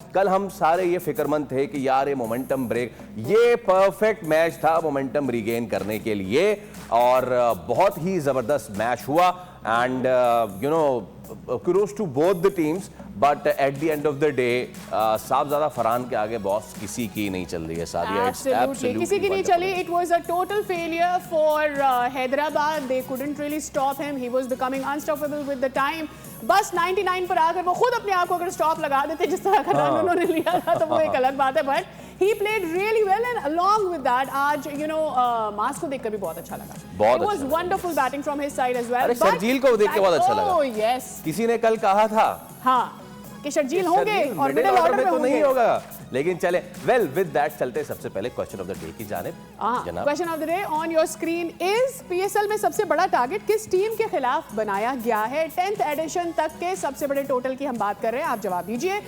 कल हम सारे ये फिक्रमंद थे कि यार ये मोमेंटम ब्रेक, ये परफेक्ट मैच था मोमेंटम रीगेन करने के लिए और बहुत ही जबरदस्त मैच हुआ and you know kudos to both the teams but at the end of the day Sahibzada Farhan के आगे बॉस किसी की नहीं चल रही है सादिया. Absolutely. किसी की नहीं चली. It was a total failure for Hyderabad. They couldn't really stop him. He was becoming unstoppable with the time. बस 99 पर आकर वो खुद अपने आप को अगर स्टॉप लगा देते जिस तरह का रन उन्होंने लिया था तो वो एक अलग बात है. But he played really well and along with that आज मास को देखकर भी बहुत अच्छा लगा. It was wonderful batting from his side as well. अरे शर्जील को देख के बहुत अच्छा लगा. Oh yes. किसी ने कल कहा था हाँ कि शर्जील होंगे और मिडिल ऑर्डर में तो नहीं होगा, लेकिन चले वेल विद दैट चलते सबसे पहले क्वेश्चन ऑफ द डे की जानिब. Question of the day on your screen is PSL में सबसे बड़ा टारगेट किस टीम के खिलाफ बनाया गया है? 10th एडिशन तक के सबसे बड़े टोटल की हम बात कर रहे हैं. आप जवाब दीजिए.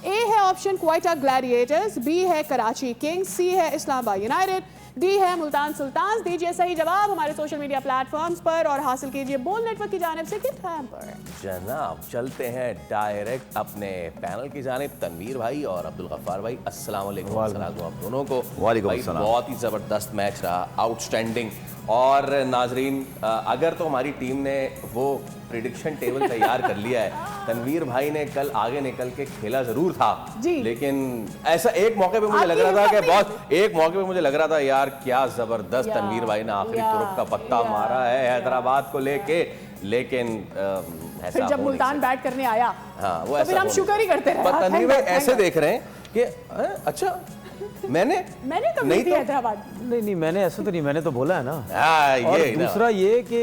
ए है ऑप्शन क्वाइटा ग्लैडिएटर्स, बी है कराची किंग्स, सी है इस्लामाबाद यूनाइटेड, डी है मुल्तान सुल्तान्स. दीजिए सही जवाब हमारे सोशल मीडिया प्लेटफॉर्म्स पर और हासिल कीजिए बोल नेटवर्क की जानिब से गिफ्ट हैम्पर. जनाब चलते हैं डायरेक्ट अपने पैनल की जानिब. तनवीर भाई और अब्दुल गफ्फार भाई अस्सलाम वालेकुम. आप दोनों को वालेकुम अस्सलाम. बहुत ही ज़बरदस्त मैच रहा, आउटस्टैंडिंग. और नाजरीन अगर तो हमारी टीम ने वो प्रिडिक्शन टेबल तैयार कर लिया है, तनवीर भाई ने कल आगे निकल के खेला जरूर था लेकिन ऐसा एक मौके पे मुझे लग रहा था कि बहुत एक मौके पे मुझे लग रहा था यार क्या जबरदस्त तनवीर भाई ने आखिरी तुरुप का पत्ता मारा है हैदराबाद को लेके. लेकिन फिर जब मुल्तान बैट करने आया हाँ वो तो फिर हम शुक्र ही करते रहे. तनवीर भाई ऐसे देख रहे हैं कि अच्छा मैंने तो नहीं थी हैदराबाद. नहीं मैंने ऐसा तो नहीं, मैंने तो बोला है ना. और ये दूसरा ये कि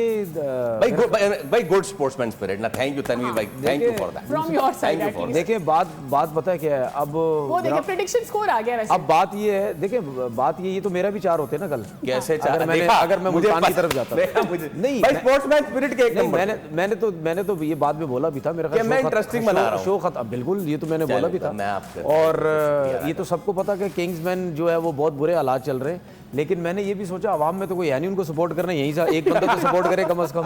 भाई गुड स्पोर्ट्समैन स्पिरिट ना. थैंक यू तनवीर भाई, thank you for that from your side. देखिए बात पता है क्या है. अब वो देखिए प्रेडिक्शन स्कोर आ गया वैसे. अब बात ये है, देखिए बात ये तो मेरा भी 4 होते ना कल. कैसे 4? अगर मैं मुल्तान की तरफ जाता नहीं भाई स्पोर्ट्समैन स्पिरिट के एक नंबर. मैंने तो ये बात में बोला भी था. मेरा मैं इंटरेस्टिंग बना रहा हूं शो खत्म. बिल्कुल ये तो मैंने बोला भी था. और ये तो सबको पता कि किंग्समैन जो है वो बहुत बुरे हालात चल रहे हैं. लेकिन मैंने ये भी सोचा अवाम में तो कोई है नहीं उनको सपोर्ट करना, यहीं से एक बंदा तो सपोर्ट करे कम से कम.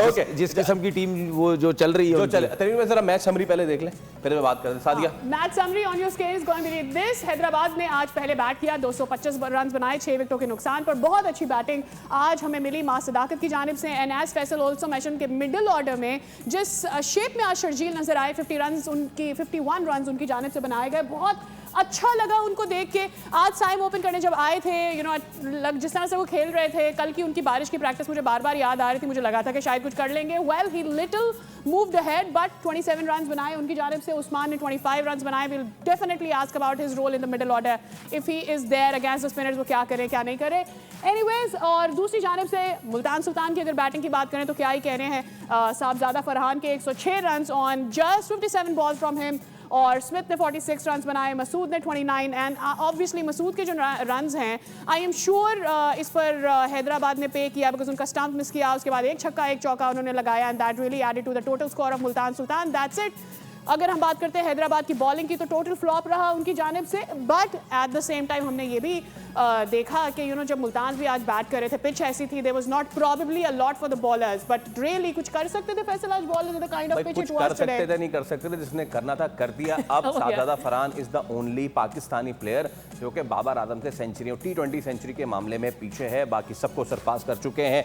ओके जिस किस्म की टीम वो जो चल रही है. तनवीर भाई जरा मैच समरी पहले देख लें, फिर मैं बात करते हैं. Sadia match summary on your screen is going to be this. Hyderabad ने आज पहले बैट किया, 225 रन बनाए 6 विकेटों के नुकसान पर. बहुत अच्छी बैटिंग आज हमें मिली मां सदाकत की जानिब से. And as Faisal also mention के मिडिल ऑर्डर में जिस शेप में आज शर्जील नजर आए, 51 रन उनकी जानिब से बनाए गए. बहुत अच्छा लगा उनको देख के. आज साइम ओपन करने जब आए थे जिस तरह से वो खेल रहे थे, कल की उनकी बारिश की प्रैक्टिस मुझे बार बार याद आ रही थी. मुझे लगा था कि शायद कुछ कर लेंगे. Well he little moved ahead but 27 run बनाए उनकी जानिब से. उस्मान ने 25 रन बनाए. Will definitely ask about his role in the middle order if he is there against the spinners. वो क्या करे क्या नहीं करे. एनीवेज और दूसरी जानिब से मुल्तान सुल्तान की अगर बैटिंग की बात करें तो क्या ही कह रहे हैं. साहबजादा फरहान के 106 run on just 57 ball from him और स्मिथ ने 46 रन बनाए, मसूद ने 29. एंड ऑब्वियसली मसूद के जो रन्स हैं आई एम श्योर इस पर हैदराबाद ने पे किया बिकॉज उनका स्टंप मिस किया. उसके बाद एक छक्का एक चौका उन्होंने लगाया and that really added to the total score of Multan Sultan. That's it. अगर हम बात करते हैं हैदराबाद की बॉलिंग की तो टोटल फ्लॉप रहा उनकी जानिब से. But at the same time हमने ये भी देखा कि जब मुल्तान भी आज बैट कर रहे थे, पिच ऐसी थी, there was not probably a lot for the bowlers but really कुछ कर सकते थे फैसल आज bowlers the kind of pitch it was today. सकते थे नहीं कर सकते थे, जिसने करना था कर दिया. अब Sahibzada Farhan is the only Pakistani player जो कि बाबर आजम से सेंचुरी T20 सेंचुरी के मामले में पीछे है. बाकी सबको सरपास कर चुके हैं.